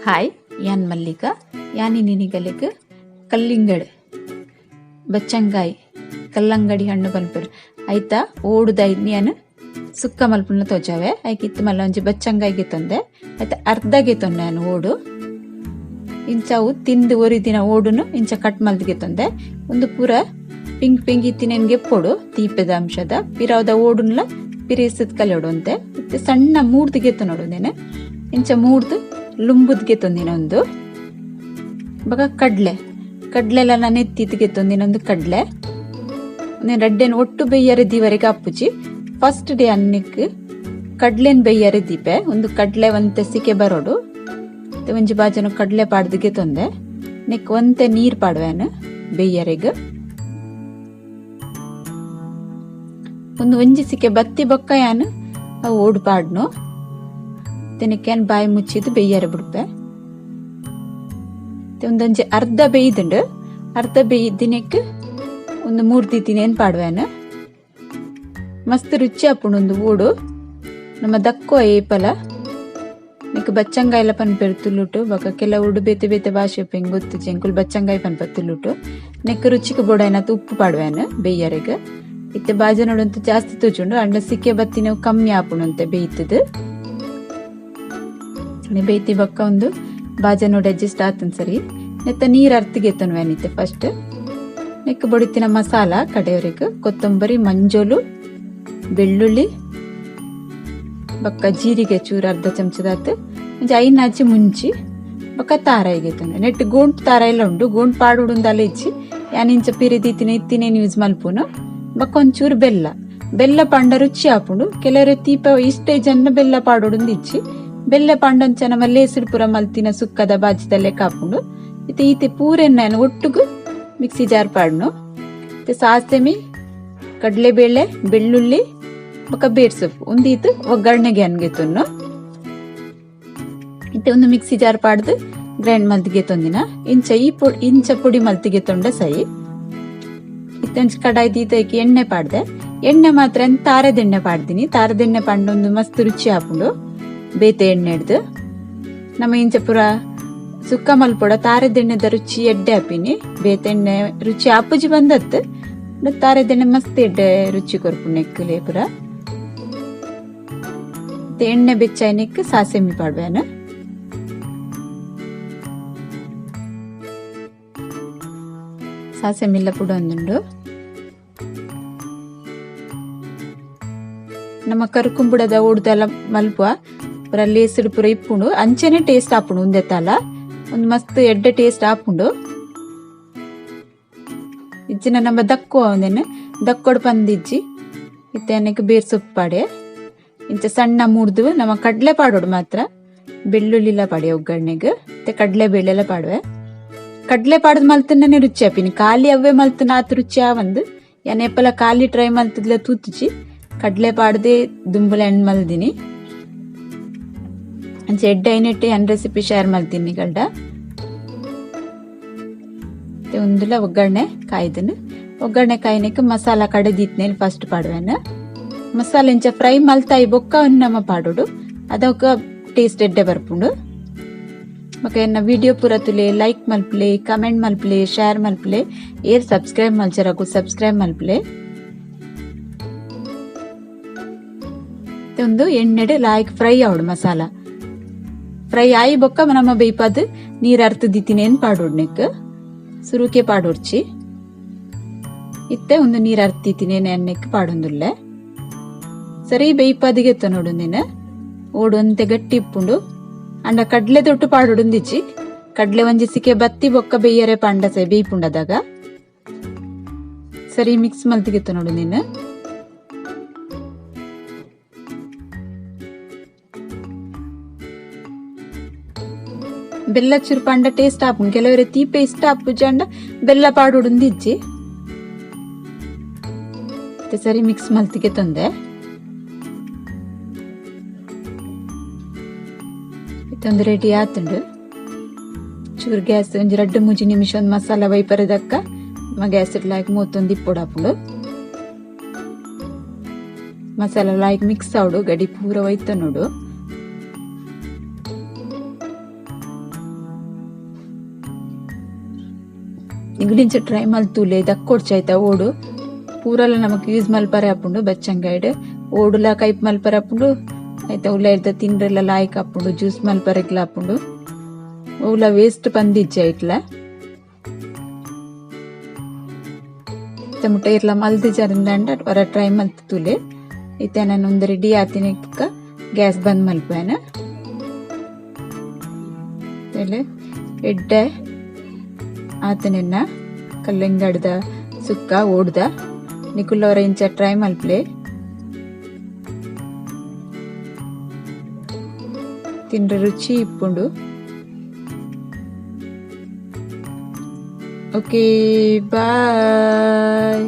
Hi ಯಾನ್ ಮಲ್ಲಿಕಾ ಯಾನಿ ನಿನಿಗಲೆಗ್ ಕಲ್ಲಿಂಗಡ್ ಬಚ್ಚಂಗಾಯಿ ಕಲ್ಲಂಗಡಿ ಹಣ್ಣು ಪನ್ಪರು ಐತ ಓಡುದೈದ್ ಯಾನ್ ಸುಕ್ಕ ಮಲ್ಪುನ ತೋಜಾವೆ ಐಕಿತ್ತು ಮಲ್ಲ ಒಂಜಿ ಬಚ್ಚಂಗಾಯಿಗೆ ತೊಂದೆ ಐತ ಅರ್ಧಗೆ ತೊಂದೆ ನಾನು ಓಡು ಇಂಚವು ತಿಂದು ಒರಿ ದಿನ ಓಡುನು ಇಂಚ ಕಟ್ ಮಲ್ದಿಗೆ ತೊಂದೆ ಒಂದು ಪೂರ ಪಿಂಕ್ ಪಿಂಕ್ ಇತ್ತಿನೆನ್ಗೆ ಪೊಡು ದೀಪದ ಅಂಶದ ಪಿರಾವದ ಓಡುನ್ಲ ಪಿರೇಸದ್ ಕಲೆಯೋಡು ಅಂತೆ ಮತ್ತೆ ಸಣ್ಣ ಮೂರ್ದಿಗೆ ತೊನೋಡುದೇನೆ ಇಂಚ ಮೂರ್ದು ಲುಂಬುದ್ಗೆ ತೊಂದಿನ ಒಂದು ಬಗ ಕಡ್ಲೆಲ್ಲ ನಾನು ಎತ್ತಿತ್ಗೆ ತೊಂದಿನ ಒಂದು ಕಡ್ಲೆ ರಡ್ಡೆನ್ ಒಟ್ಟು ಬೆಯ್ಯರೆ ದೀವರೆಗೆ ಅಪ್ಪುಜಿ ಫಸ್ಟ್ ಡೇ ಅನ್ನಕ್ಕೆ ಕಡ್ಲೆನ್ ಬೆಯ್ಯರೆ ದೀಪೆ ಒಂದು ಕಡ್ಲೆ ಒಂತೆ ಸಿಕೆ ಬರೋಡು ಒಂಜಿ ಬಾಜನು ಕಡ್ಲೆ ಪಾಡ್ದಿಗೆ ತೊಂದೆ ನೆಕ್ ಒಂತೆ ನೀರ್ ಪಾಡ್ವೇನು ಬೆಯ್ಯರೆಗ್ ಒಂದು ಒಂಜಿ ಸಿಕೆ ಬತ್ತಿ ಬೊಕ್ಕ ಯಾನು ಓಡು ಪಾಡ್ನು ತೆನಕೇನ್ ಬಾಯಿ ಮುಚ್ಚಿದ್ದು ಬೆಯ್ಯರೆ ಬಿಡ್ಪೆ ಒಂದೊಂಜಿ ಅರ್ಧ ಬೇಯ್ದುಂಡು ಅರ್ಧ ಬೇಯ್ದಿನಕ್ಕೆ ಒಂದು 3 ದಿನ ಪಾಡ್ವೇನು ಮಸ್ತ್ ರುಚಿ ಆಪುಂಡು ಒಂದು ಓಡು ನಮ್ಮ ದಕ್ಕೋ ಏಪಲ ನಿಕ್ ಬಚ್ಚಂಗಾಯಿಲ ಪನ್ಪೆರ್ ತುಳುಟು ಬೊಕ ಕೆಲವುಡು ಬೇತೆ ಬೇತೆ ಭಾಷೆ ಪೆಂಗ್ ಗೊತ್ತು ಚೆಂಕುಲ್ ಬಚ್ಚಂಗಾಯಿ ಪನ್ಪ ತುಳುಟು ನೆಕ್ ರುಚಿಗೆ ಬೋಡಾಯ್ನತ್ ಉಪ್ಪು ಪಾಡ್ವೇನು ಬೆಯ್ಯರೆಗ್ ಇತ್ತೆ ಬಾಜನೋಡಂತೂ ಜಾಸ್ತಿ ತೂಚುಂಡು ಅಂಡ ಸಿಕ್ಕೆ ಬತ್ತಿನ ಕಮ್ಮಿ ಆಪುಂಡು ಅಂತೆ ಬೇಯ್ತದು ಬೇಯ್ತಿ ಬೊಕ್ಕ ಒಂದು ಬಾಜನೋಡ್ ಅಡ್ಜಸ್ಟ್ ಆತನ್ ಸರಿ ನೆತ್ತ ನೀರ್ ಅರ್ತಿಗೆ ಎತ್ತನ್ವೇನಿತ್ತೆ ಫಸ್ಟ್ ನೆಕ್ ಬೊಡಿತಿನ ಮಸಾಲ ಕಡೆಯವರೆಗ್ ಕೊತ್ತಂಬರಿ ಮಂಜೋಲು ಬೆಳ್ಳುಳ್ಳಿ ಬೊಕ್ಕ ಜೀರಿಗೆ ಚೂರು ಅರ್ಧ ಚಮಚದಾತ್ ಒಂಜಿ ಐನಾಚಿ ಮುಂಚಿ ಬೊಕ್ಕ ತಾರಾಯಿಗೆ ಎತ್ತನೆ ನೆಟ್ ಗೋಂಟ್ ತಾರ ಎಲ್ಲ ಉಂಡು ಗೋಂಟ್ ಪಾಡುಂದಲ್ಲ ಇಚ್ಚಿ ಯಾನಿಂಚ ಪಿರಿದೀತಿನ ಇತ್ತಿನೇನು ಯೂಸ್ ಮಲ್ಪುನು ಬೊಕ್ಕ ಒಂಚೂರು ಬೆಲ್ಲ ಪಂಡ ರುಚಿ ಆಪುಂಡು ಕೆಲವರು ತೀಪ ಇಷ್ಟೇ ಜನ ಬೆಲ್ಲ ಪಾಡೋಡು ಇಚ್ಚಿ ಬೆಲ್ಲ ಪಂಡೊಂಚನ ಲೇಸುಡು ಪುರ ಮಲ್ತಿನ ಸುಕ್ಕದ ಬಾಜಿದಲ್ಲೇ ಕಾಪುಂಡು ಈತೆ ಪೂರೆನ್ನ ಒಟ್ಟುಗು ಮಿಕ್ಸಿ ಜಾರ್ ಪಾಡ್ನು ಸಾಸೆಮಿ ಕಡ್ಲೆಬೇಳೆ ಬೆಳ್ಳುಳ್ಳಿ ಬೊಕ್ಕ ಬೇರ್ ಸೊಪ್ಪು ಒಂದೀತು ಒಗ್ಗರಣೆಗೆ ಅನ್ಗೆತೊನ್ನು ಇತ್ತೆ ಒಂದು ಮಿಕ್ಸಿ ಜಾರ್ ಪಾಡ್ದು ಗ್ರೈಂಡ್ ಮಲ್ತಿಗೆ ತೊಂದಿನ ಇಂಚ ಪುಡಿ ಮಲ್ತಿಗೆ ತೊಂಡ ಸೈ ಇತ್ತಂಚ ಕಡಾಯಿ ದೀತಕ್ಕೆ ಎಣ್ಣೆ ಪಾಡ್ದೆ ಎಣ್ಣೆ ಮಾತ್ರ ತಾರದೆಣ್ಣೆ ಪಾಡ್ದಿನಿ ತಾರದೆಣ್ಣೆ ಪಂಡೊಂದು ಮಸ್ತ್ ರುಚಿ ಆಪುಂಡು ಬೇತೆ ಎಣ್ಣೆ ಹಿಡ್ದು ನಮ್ಮ ಇಂಚ ಪುರ ಸುಕ್ಕ ಮಲ್ಪೊಡ ತಾರದೆಣ್ಣೆದ ರುಚಿ ಎಡ್ಡೆ ಹಾಪಿನಿ ಬೇತೆ ಎಣ್ಣೆ ರುಚಿ ಆಪುಜಿ ಬಂದತ್ ತಾರದೆಣ್ಣೆ ಮಸ್ತ್ ಎಡ್ಡೆ ರುಚಿ ಕೊರ್ಪು ನೆಕ್ಕಲೆ ಪುರ ಎಣ್ಣೆ ಬೆಚ್ಚಾಯ್ನೆಕ್ ಸಾಸೆಮಿ ಪಾಡ್ವೇನು ಸಾಸೆಮಿಲ್ಲ ಪುಡ ಒಂದುಂಡು ನಮ್ಮ ಕರುಕುಂಬುಡದ ಓಡ್ದೆಲ್ಲ ಮಲ್ಪುವ ಪುರ ಲೇಸುಡು ಪುರ ಇಪ್ಪುಂಡು ಅಂಚೆನೆ ಟೇಸ್ಟ್ ಆಪುಂಡು ಉಂದೆತ್ತಲ್ಲ ಒಂದು ಮಸ್ತ್ ಎಡ್ಡೆ ಟೇಸ್ಟ್ ಆಪುಂಡು ಇಜ್ಜಿನ ನಮ್ಮ ದಕ್ಕೋ ಒಂದೇನೆ ದಕ್ಕೋಡು ಪಂದಿಜ್ಜಿ ಇತ್ತೆ ಅನ್ನಕ್ಕೆ ಬೇರ್ ಸೊಪ್ಪು ಪಾಡೆ ಇಂಚ ಸಣ್ಣ ಮುರ್ದು ನಮ್ಮ ಕಡ್ಲೆ ಪಾಡೋಡು ಮಾತ್ರ ಬೆಳ್ಳುಳ್ಳಿಲ್ಲ ಪಾಡೆ ಒಗ್ಗರಣೆಗೆ ಮತ್ತೆ ಕಡ್ಲೆ ಬೇಳೆಲ್ಲ ಪಾಡುವೆ ಕಡ್ಲೆ ಪಾಡದ್ ಮಲ್ತನೇ ರುಚಿ ಆಪಿನಿ ಖಾಲಿ ಅವೇ ಮಲ್ತನ ಆತ ರುಚಿ ಆವಂದು ಎಪ್ಪಲ ಖಾಲಿ ಟ್ರೈ ಮಲ್ತಿದ್ಲ ತೂತಿಚಿ ಕಡ್ಲೆ ಪಾಡದೆ ದುಂಬಲ ಎಣ್ಣೆ ಮಲ್ದಿನಿ ಅಂಚೆ ಎಡ್ಡೆ ಐನೆಟ್ಟೆ ಅನ್ ರೆಸಿಪಿ ಶೇರ್ ಮಲ್ತೀನಿ ಗಡ್ಡ ಒಂದುಲ ಒಗ್ಗರಣೆ ಕಾಯ್ದನು ಒಗ್ಗರಣೆ ಕಾಯ್ನಕ್ಕೆ ಮಸಾಲ ಕಡೆದಿತ್ನೇಲಿ ಫಸ್ಟ್ ಪಾಡುವೆನು ಮಸಾಲೆ ಇಂಚ ಫ್ರೈ ಮಲ್ತಾಯಿ ಬೊಕ್ಕ ನಮ್ಮ ಪಾಡೋಡು ಅದಕ್ಕ ಟೇಸ್ಟ್ ಎಡ್ಡೆ ಬರ್ಪುಂಡು ಮತ್ತೆ ಎನ್ನ ವಿಡಿಯೋ ಪೂರ ತುಲೆ ಲೈಕ್ ಮಲ್ಪಲೆ ಕಮೆಂಟ್ ಮಲ್ಪಲೆ ಶೇರ್ ಮಲ್ಪಲೆ ಏರ್ ಸಬ್ಸ್ಕ್ರೈಬ್ ಮಲ್ಚರಾಗು ಸಬ್ಸ್ಕ್ರೈಬ್ ಮಲ್ಪಲೆ ಒಂದು ಎಣ್ಣೆಡೆ ಲಾಯ್ಕ್ ಫ್ರೈ ಆವಡು ಮಸಾಲ ಫ್ರೈ ಆಯಿ ಬೊಕ್ಕ ನಮ್ಮ ಬೇಯ್ಪದ್ ನೀರ್ ಅರ್ತದಿತ್ತಿನೇನ್ ಪಾಡೋಡ್ನೆಕ್ ಸುರುಕೆ ಪಾಡೋಡ್ಚಿ ಇತ್ತೆ ಒಂದು ನೀರ್ ಅರ್ತಿತ್ತಿನೇನ್ ಎಣ್ಣೆಕ್ ಪಾಡೊಂದುಲ್ಲೆ ಸರಿ ಬೇಯ್ಪದಿಗೆ ನೋಡು ನೀನು ಓಡು ಅಂತೆ ಗಟ್ಟಿ ಇಪ್ಪುಂಡು ಅಂಡ ಕಡ್ಲೆ ತೊಟ್ಟು ಪಾಡೊಡುಂದಿಚ್ಚಿ ಕಡ್ಲೆ ಒಂಜಿ ಸಿಕೆ ಬತ್ತಿ ಬೊಕ್ಕ ಬೇಯರೆ ಪಂಡ ಸೈ ಬೇಯ್ಪುಂಡದಾಗ ಸರಿ ಮಿಕ್ಸ್ ಮಲ್ತಿಗೆ ನೋಡು ನೀನು ಬೆಲ್ಲ ಚೂರು ಪಂಡ ಟೇಸ್ಟ್ ಆಪುಂಡು ಕೆಲವರೆ ತೀಪೆ ಇಷ್ಟ ಆಪುಜಿ ಅಂಡ ಬೆಲ್ಲ ಪಾಡೊಡುಂದಿಜ್ಜಿ ಸರಿ ಮಿಕ್ಸ್ ಮಲ್ತಿಗೆ ತೊಂದೆ ಇತ್ತೊಂದು ರೆಡಿ ಆತುಂಡು ಚೂರು ಗ್ಯಾಸ್ ಒಂಜಿ 2-3 ನಿಮಿಷ ಒಂದು ಮಸಾಲ ವೈಪರದಕ್ಕ ಗ್ಯಾಸ್ ಇಡ್ಲಾಯ್ಕ್ ಮೂವತ್ತೊಂದು ಇಪ್ಪೊಡಾಪುಂಡು ಮಸಾಲ ಲಾಯ್ಕ್ ಮಿಕ್ಸ್ ಆವಡು ಗಡಿ ಪೂರ ಒಯ್ತ ನೋಡು ನಿಗಡಿಂಚ ಟ್ರೈ ಮಲ್ತೂಲೆ ದಕ್ಕೊಡ್ಚಾಯ್ತ ಓಡು ಪೂರಲ ನಮಕ್ ಯೂಸ್ ಮಲ್ಪರೆ ಆಪುಂಡು ಬಚ್ಚಂಗಾಯ್ಡ್ ಓಡುಲ ಕೈಪ್ ಮಲ್ಪರೆ ಆಪುಂಡು ಐತ ಉಲ್ಲ ಇರ್ದ ತಿಂಡ್ರೆಲ್ಲ ಲಾಯ್ಕ್ ಆಪುಂಡು ಜ್ಯೂಸ್ ಮಲ್ಪರೆಗ್ಲ ಆಪುಂಡು ಉಲ್ಲ ವೇಸ್ಟ್ ಪಂದಿಜ್ಜ ಇಟ್ಲ ಮುಟ್ಟ ಇರ್ಲ ಮಲ್ದಿಜರಿಂದ ಹೊರ ಟ್ರೈ ಮಲ್ತುಲೆ ಐತೆ ನಾನು ಒಂದು ರೆಡಿ ಆತಿನ ಗ್ಯಾಸ್ ಬಂದ್ ಮಲ್ಪೇನ ಎಡ್ಡೆ ಆತನೆನ್ನ ಕಲ್ಲಂಗಡ್ದ ಸುಕ್ಕ ಓಡ್ದ ನಿಕುಲ್ಲವರ ಇಂಚ ಟ್ರೈ ಮಲ್ಪ್ಲೆ ತಿಂಡ್ರೆ ರುಚಿ ಇಪ್ಪುಂಡು. ಓಕೆ ಬಾಯ್.